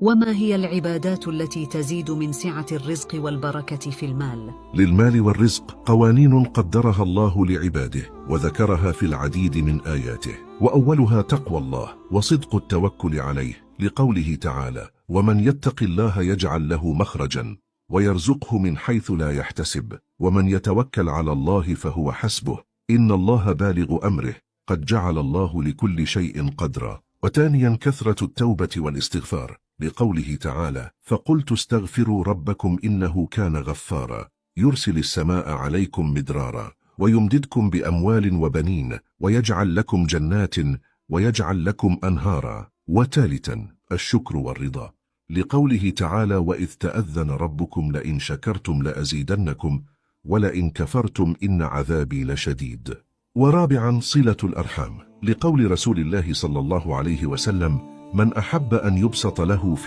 وما هي العبادات التي تزيد من سعة الرزق والبركة في المال؟ للمال والرزق قوانين قدرها الله لعباده وذكرها في العديد من آياته، وأولها تقوى الله وصدق التوكل عليه، لقوله تعالى: ومن يتق الله يجعل له مخرجا ويرزقه من حيث لا يحتسب ومن يتوكل على الله فهو حسبه إن الله بالغ أمره قد جعل الله لكل شيء قدرا. وثانيا كثرة التوبة والاستغفار، لقوله تعالى: فقلت استغفروا ربكم إنه كان غفارا يرسل السماء عليكم مدرارا ويمددكم بأموال وبنين ويجعل لكم جنات ويجعل لكم أنهارا. وثالثا الشكر والرضا، لقوله تعالى: وإذ تأذن ربكم لئن شكرتم لأزيدنكم ولئن كفرتم إن عذابي لشديد. ورابعا صلة الأرحام، لقول رسول الله صلى الله عليه وسلم: من أحب أن يبسط له في